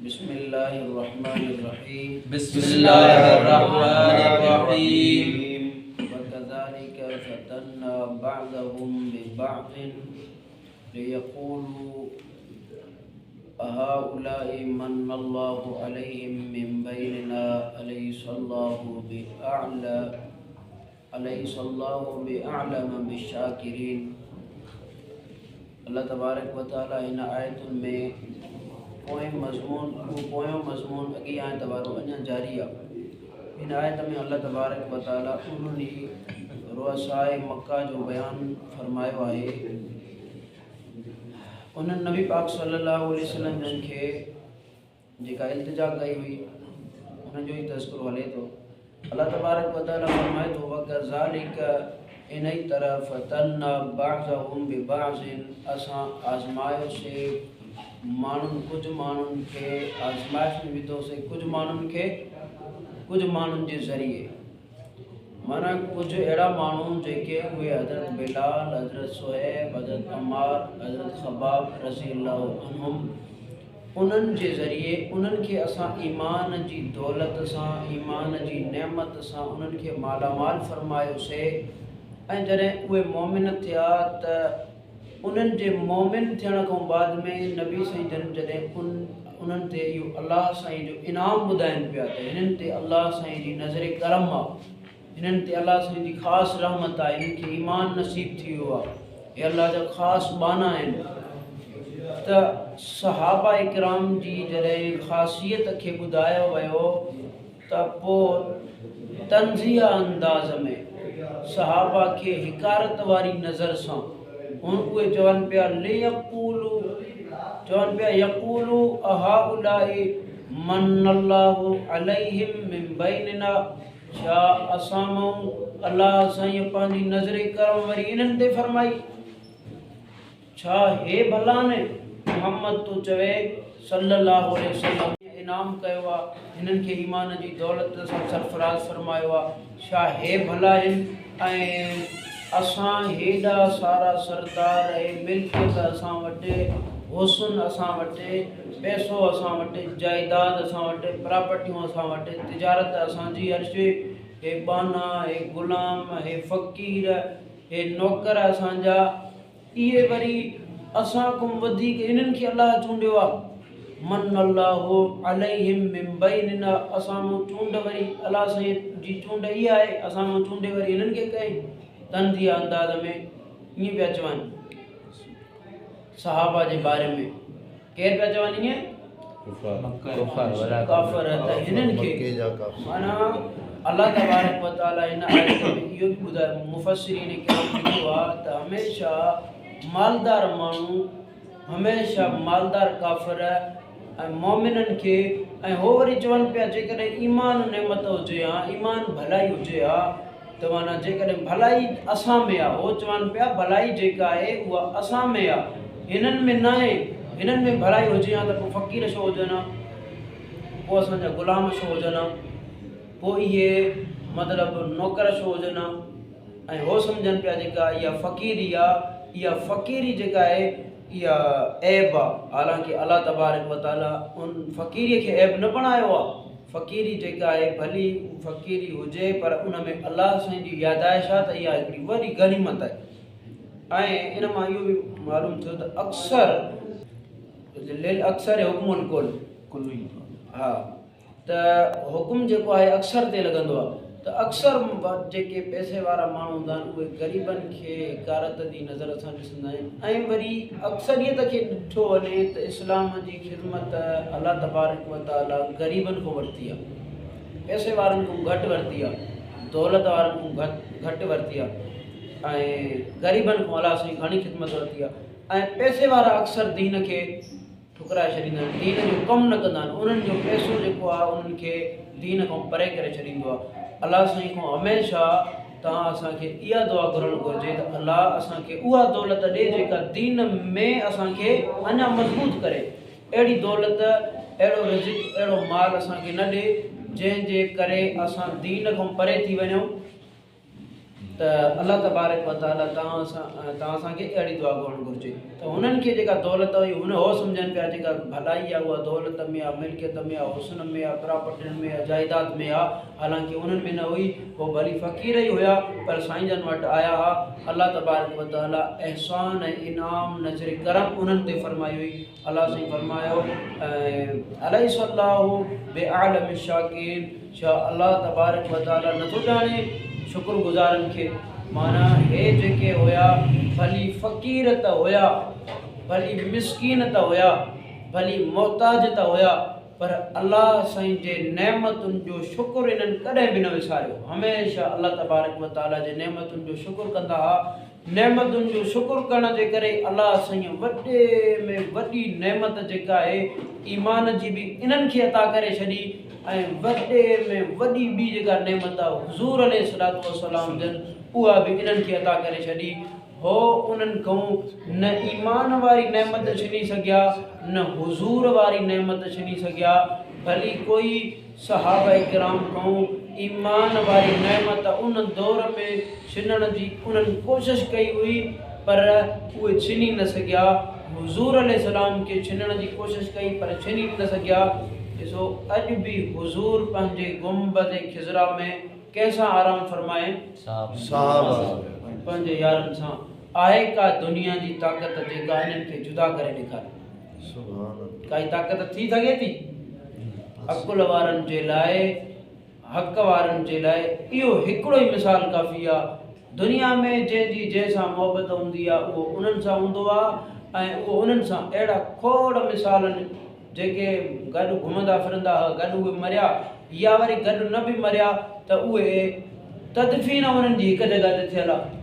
बिस्मिल्लाहिर्रहमानिर्रहीम। बिस्मिल्लाहिर्रहमानिर्रहीम। वकज़ालिक फ़तन्ना बअदहुम बिबअदिन लियक़ूलू अहाउलाइ मन्नल्लाहु अलैहिम मिन बैनिना अलैहिस्सलाहु बिअअलम बिश्शाकिरीन। अल्लाह तबारक व तआला इन आयतुनि में पोयों मज़मून अॻी आयत वारो अञा जारी आहे। इन आयत में अल्लाह तबारक व तआला उन्हनि रुअसाए मक्का जो बयान फरमायो आहे। उन्हनि नबी पाक सल्लल्लाहु अलैहि वसल्लम जन खे जेका इल्तिजा कई हुई उन्हनि जो ही तज़किरो हले थो। अल्लाह तबारक व तआला फरमाए थो वकज़ालिक इन ही तरह फ़तन्ना बअदहुम बिबअदिन असां आज़मायोसीं माण्हुनि कुझु माण्हुनि खे आज़माइश में विधोसीं कुझु माण्हुनि जे ज़रिए माना कुझु अहिड़ा माण्हू जेके उहे हज़रत बिलाल हज़रत सुहैब हज़रत अम्मार हज़रत ख़ब्बाब रज़ी अल्लाहु अन्हुम उन्हनि जे ज़रिए उन्हनि खे असां ईमान जी दौलत सां ईमान जी नेमत सां उन्हनि खे मालामाल फरमायोसीं। ऐं जॾहिं उहे मोमिन थिया त उन्हनि जे मोमिन थियण खां बाद में नबी साईं जन जॾहिं उन्हनि ते इहो अलाह साईं जो इनाम ॿुधाइनि पिया त हिननि ते अलाह साईं जी नज़र करम आहे, हिननि ते अलाह साईं जी ख़ासि रहमत आहे, हिननि खे ईमान नसीब थी वियो आहे, हे अलाह जा ख़ासि बाना आहिनि। त सहाबा इकराम जी जॾहिं ख़ासियत खे ॿुधायो वियो त पोइ तंज़िया अंदाज़ में सहाबा खे हिकारत वारी नज़र सां उहे चवनि पिया यक़ूलू अहाउलाइ मन्नल्लाहु अलैहिम मिन बैनिना छा असां मां अलाह साईं पंहिंजी नज़र करम वरी इन्हनि ते फरमाई। छा हे भला ने मोहम्मद तो चवे सल्लल्लाहु अलैहि वसल्लम इनाम कयो आहे, हिननि खे ईमान जी दौलत सां सरफराज़ फरमायो आहे। छा हे भला आहिनि ऐं असां हेॾा सारा सरदार ऐं मिल्कियत असां वटि हुस्न असां वटि पैसो असां वटि जाइदाद असां वटि प्रॉपर्टियूं असां वटि तिजारत असांजी अर्शे हे बाना हे ग़ुलाम हे फ़क़ीर हे नौकर असांजा इहे वरी असां खां वधीक इन्हनि खे अलाह चूंडियो आहे। मन्नल्लाहु अलैहिम मिन बैनिना असां मूं चूंड वरी अलाह साईं जी चूंड इहा आहे असां मूं चूंडे वरी इन्हनि खे कई तंज़िया अंदाज़ में ईअं पिया चवनि सहाबा जे बारे में। केरु पिया चवनि ईअं काफ़िर त हिननि खे माना अल्लाह तबारक व तआला इन आयत में इहो बि ॿुधायो मुफ़स्सिरीन किराम लिखियो आहे त हमेशह मालदार माण्हू हमेशह मालदार काफ़िर ऐं मोमिननि खे ऐं हो वरी चवनि पिया जेकॾहिं ईमान नेमत हुजे हा ईमान भलाई हुजे हा त माना जेकॾहिं भलाई असां में आहे हो चवनि पिया भलाई जेका आहे उहा असां में आहे हिननि में न आहे। हिननि में भलाई हुजे हा त पोइ फ़क़ीर छो हुजनि हा, पोइ असांजा ग़ुलाम छो हुजनि हा, पोइ इहे मतिलबु नौकर छो हुजनि हा। ऐं हो सम्झनि पिया जेका इहा फ़क़ीरी आहे इहा फ़क़ीरी जेका आहे इहा ऐब आहे। हालांकि अल्लाह तबारक व तआला उन फ़क़ीरीअ खे ऐब न बणायो आहे। फ़क़ीरी जेका आहे भली फ़क़ीरी हुजे पर उन में अलाह साईं जी यादाइश आहे त इहा हिकिड़ी वॾी गनीमत आहे। ऐं इन मां इहो बि मालूम थियो त अक्सर हुकुमुल कुल हा त हुकुम जेको आहे अक्सर ते लॻंदो आहे त अक्सर जेके पैसे वारा माण्हू हूंदा आहिनि उहे ग़रीबनि खे हिकारत जी नज़र सां ॾिसंदा आहिनि। ऐं वरी अक्सरियत खे ॾिठो वञे त इस्लाम जी ख़िदमत अल्लाह तबारक व तआला ग़रीबनि खां वरिती आहे, पैसे वारनि खां घटि वरिती आहे, दौलत वारनि खां घटि वरिती आहे ऐं ग़रीबनि खां अलाह साईं घणी ख़िदमत वरिती आहे। ऐं पैसे वारा अक्सर दीन खे ठुकराए छॾींदा आहिनि, दीन जो कमु न कंदा आहिनि, उन्हनि जो पैसो जेको आहे उन्हनि खे दीन खां परे करे छॾींदो आहे। अलाह साईं खां हमेशह तव्हां असांखे इहा दुआ घुरणु घुरिजे त अलाह असांखे उहा दौलत ॾे जेका दीन में असांखे अञा मज़बूत करे। अहिड़ी दौलत अहिड़ो रिज़्क़ अहिड़ो माल असांखे न ॾे जंहिंजे करे असां दीन खां परे थी वञूं त अल्लाह तबारक व ताला तव्हां सां खे अहिड़ी दुआ घुरणु घुरिजे त हुननि खे जेका दौलत हुई हुन हो सम्झनि पिया जेका भलाई आहे उहा दौलत में आहे, मिल्कियत में आहे, हुस्न में आहे, प्रॉपर्टियुनि में आहे, जाइदाद में आहे, हालांकि उन्हनि में न हुई, उहो भली फ़क़ीर ई हुया पर साईं जन वटि आया हुआ। अल्लाह तबारक व ताला एहसान ऐं इनाम नज़र करम उन्हनि ते फरमाई हुई। अल्लाह साईं फरमायो अलैहिस्सलाहु बिअअलम शाकिरीन, छा अल्लाह तबारक व ताला नथो ॼाणे शुक्रगुज़ारनि खे। माना हे जेके हुया भली फ़क़ीर त हुया, भली मिसकीन त हुया, भली मोहताज त हुया, पर अल्लाह साईं जे नेमतुनि जो शुक्र इन्हनि कॾहिं बि न विसारियो। हमेशह अल्लाह तबारक व ताला जे नेमतुनि जो शुक्र कंदा हुआ। नेमतुनि जो शुक्र करण जे करे अल्लाह साईं वॾे में वॾी नेमत जेका आहे ईमान जी बि इन्हनि खे अता करे छॾी, ऐं वॾे में वॾी ॿी जेका नेमत आहे हुज़ूर अलैहिस्सलातु वस्सलाम जन उहा बि इन्हनि खे अता करे छॾी। हो उन्हनि खां न ईमान वारी नेमत छॾी सघिया, न हुज़ूर वारी नेमत छॾी सघिया। भली कोई सहाबा किराम खां ईमान वारी नेमत उन दौर में छीनण जी उन्हनि कोशिशि कई हुई पर उहे छीनी न सघिया। हुज़ूर अलैहिस्सलाम खे छीनण जी कोशिशि कई पर छीनी न सघिया। ॾिसो अॼु बि हुज़ूर पंहिंजे गुंबद खिज़रा में कंहिंसां आराम फरमाए, पंहिंजे यारनि सां। आहे का दुनिया जी ताक़त जेका इन्हनि खे जुदा करे ॾेखारे? काई ताक़त थी सघे थी? अकुल वारनि जे लाइ, हक़ वारनि जे लाइ इहो हिकिड़ो ई मिसाल काफ़ी आहे। दुनिया में जंहिंजी जंहिंसां मोहबत हूंदी आहे उहो उन्हनि सां हूंदो आहे, ऐं उहो उन्हनि सां अहिड़ा खोड़ मिसाल आहिनि जेके गॾु घुमंदा फिरंदा हुआ, गॾु उहे मरिया या वरी गॾु न बि मरिया त उहे तदफ़ीन उन्हनि जी हिकु जॻह ते थियल आहे।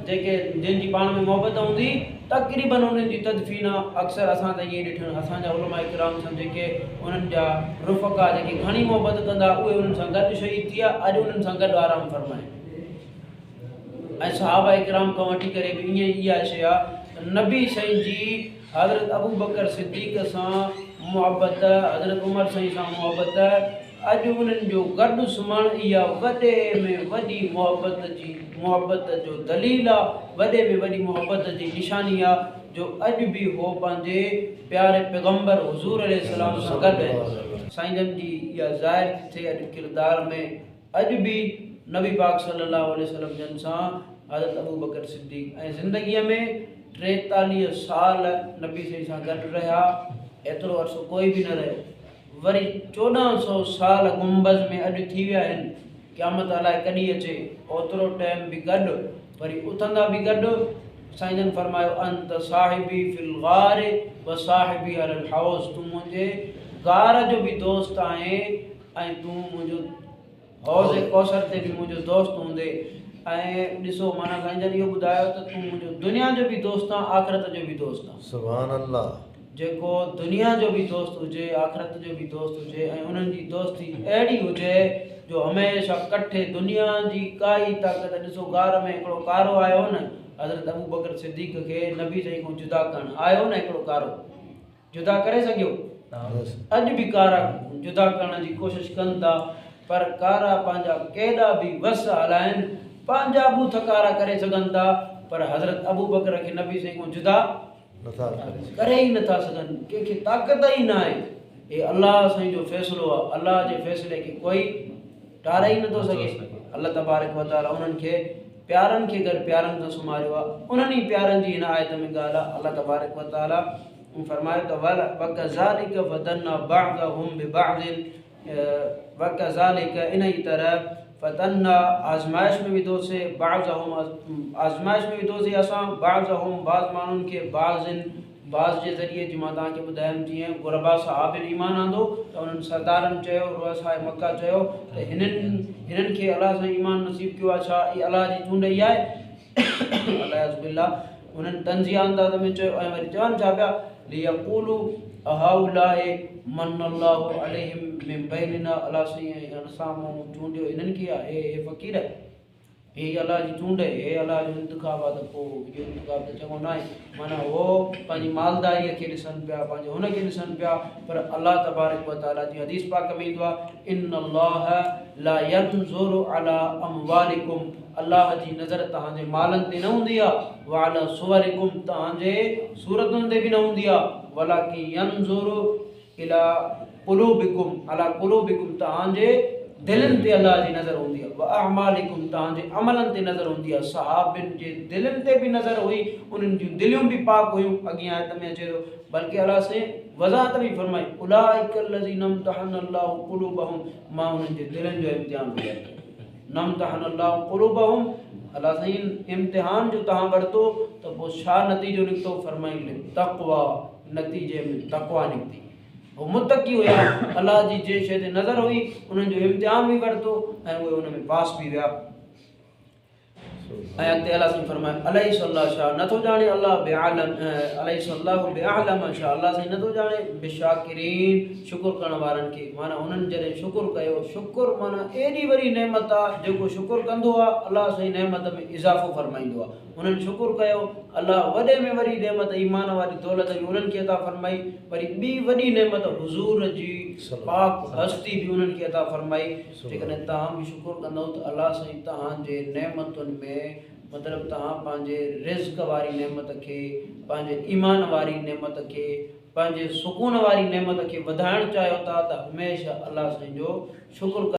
जेके जंहिंजी पाण में मोहबत हूंदी तक़रीबन उन्हनि जी तदफ़ीन अक्सर असां त इहे ॾिठनि, असांजा उलमा किराम सन जेके उन्हनि जा रुफ़क़ा जेके घणी मोहबत कंदा उहे उन्हनि सां गॾु शहीद थिया, अॼु उन्हनि सां गॾु आराम फरमाए। ऐं सहाबा किराम खां वठी करे बि ईअं इहा शइ आहे। नबी साईं जी हज़रत अबू बकर सिद्दीक़ सां मोहबत, हज़रत उमर साईं सां मोहबत, अॼु उन्हनि जो गॾु सुम्हणु इहा वॾे में वॾी मोहबत जो दलील आहे, वॾे में वॾी मोहबत जी निशानी आहे, जो अॼु बि हो पंहिंजे प्यारे पैगम्बर हुज़ूर अलैहिस्सलाम सां गॾु आहे। साईं जन जी इहा ज़ाहिर थी थिए अॼु किरदार में। अॼु बि नबी पाक सल्लल्लाहु अलैहि वसल्लम जन सां हज़रत अबू बकर सिद्दीक़ ऐं ज़िंदगीअ में 43 साल नबी साईं सां गॾु रहिया, एतिरो अर्सो कोई बि न रहियो। वरी 1400 साल गुंबज़ में अॼु थी विया आहिनि, क़यामत अलाए कॾहिं अचे, ओतिरो टाइम बि गॾु, वरी उथंदा बि गॾु। साईं जन फरमायो अंत साहिबी फिल गार व साहिबी अलल हौज़, तूं मुंहिंजे गार जो बि दोस्त आहीं ऐं तूं मुंहिंजो हौज़ कौसर ते बि मुंहिंजो दोस्त हूंदे। ऐं ॾिसो माना साईं जन इहो ॿुधायो त तूं मुंहिंजो दुनिया जो बि दोस्त आहे, आख़िरत जो बि दोस्त आहे। सुभान अल्लाह। जेको दुनिया जो बि दोस्त हुजे, आख़िरत जो बि दोस्त हुजे, ऐं उन्हनि जी दोस्ती अहिड़ी हुजे जो हमेशह कठे दुनिया जी काई ताक़त। ॾिसो गार में हिकिड़ो कारो आयो न, हज़रत अबू बकर सिद्दीक़ खे नबी साईं खां जुदा करणु आयो न, हिकिड़ो कारो जुदा करे सघियो? अॼु बि कारा जुदा करण जी कोशिशि कनि था, पर कारा पंहिंजा केॾा बि वस हलाइनि, पंहिंजा बूथ कारा करे सघनि था, पर हज़रत अबू बकर खे नबी साईं खां जुदा करे ई नथा सघनि। कंहिंखे ताक़त ई न आहे। हे अल्लाह साईं जो फ़ैसिलो आहे, अल्लाह जे फ़ैसिले खे कोई टारे ई नथो सघे। अल्लाह तबारक व तआला उन्हनि खे प्यारनि खे गॾु प्यारनि सां सुम्हारियो आहे। उन्हनि प्यारनि जी हिन आयत में ॻाल्हि आहे। अल्लाह तबारक व तआला फरमाए त वकज़ालिक फतन्ना बअदहुम बिबअदिन, वकज़ालिक इन ई तरह फतन्ना आज़माइश में विधोसीं, बाज़हुम आज़माइश में विधोसीं असां, बाज़हुम बाज़ माण्हुनि खे, बाज़ जे ज़रिए जी मां तव्हांखे ॿुधायमि जीअं गुरबा सहाबिन ईमान आंदो त उन्हनि सरदारनि चयो, रुअसाए मक्का चयो त हिननि खे अलाह सां ईमान नसीब कयो आहे। छा इहा अलाह जी चूंड ई आहे? अलाह बिल्लाह। उन्हनि तंज़िया अंदाज़ में चयो ऐं वरी चवनि छा पिया, लियक़ूलू अहाउलाए मन्नल्लाहु अलैहिम मिन बैनिना, अलाह साईं असां चूंडियो इन्हनि खे आहे, हे फ़क़ीर हे अल्लाह जी चूंड है, हे अल्लाह जो इंतखाब आहे त पोइ इहो इंतखाब त चङो न आहे। माना उहो पंहिंजी मालदारीअ खे ॾिसनि पिया, पंहिंजे हुनखे ॾिसनि पिया, पर अल्लाह तबारक व तआला जी हदीस पाक में ईंदो आहे, इन अल्लाह ला यंज़ुरु अला अमवालिकुम, अल्लाह जी नज़र तव्हांजे मालनि ते न हूंदी आहे, वाला सुवरिकुम, तव्हांजे सूरतुनि ते बि न हूंदी आहे, वलाकिन यंज़ुरु इला कुलूबिकुम, अला कुलूबिकुम, तव्हांजे दिलनि ते अल्लाह जी नज़र हूंदी आहे, व अअमालिकुम, तव्हांजे अमलनि ते नज़र हूंदी आहे। सहाबिन जे दिलनि ते बि नज़र हुई, उन्हनि जूं दिलियूं बि पाक हुयूं। अॻियां आयत में अचे थो, बल्कि अल्लाह से वज़ाहत बि फरमाई, उलाइका लज़ीना इम्तहनल्लाहु क़ुलूबहुम, मां उन्हनि जे दिलनि जो इम्तिहान वरितो। नम्तहनल्लाहु क़ुलूबहुम, अल्लाह साईं इम्तिहान जो तव्हां वरितो त पोइ छा नतीजो निकितो, फरमाई तक़वा, नतीजे में तक़वा निकिती। वो मुतक़ी हुया, अल्लाह जी जे शइ ते नज़र हुई, उन्हनि जो इम्तिहान बि वरितो ऐं उहे उन में पास बि विया। ऐं अॻिते अल्लाह साईं फरमाए, अलैहिस्सलाहु छा नथो ॼाणे अल्लाह बिआलम, अलैहिस्सलाहु बिआलम छा अल्लाह साईं नथो ॼाणे बिशाकिरीन, शुक्र करण वारनि खे। माना उन्हनि जॾहिं शुक्र कयो, शुक्र माना एॾी वॾी नेमत आहे, जेको शुक्र कंदो आहे अल्लाह साईं नेमत में इज़ाफ़ो फरमाईंदो आहे। उन्हनि शुक्र कयो, अल्लाह वॾे में वॾी नेमत ईमान वारी दौलत बि उन्हनि खे अता फरमाई, वरी ॿी वॾी नेमत हुज़ूर जी पाक हस्ती बि उन्हनि खे अता फरमाई। जेकॾहिं तव्हां बि शुक्र कंदव त अल्लाह साईं तव्हांजे नेमतुनि में, मतिलबु तव्हां पंहिंजे रिज़्क़ वारी नेमत खे, पंहिंजे ईमान वारी नेमत खे, पंहिंजे सुकून वारी नेमत खे वधाइणु चाहियो था त हमेशह अल्लाह साईं जो शुक्र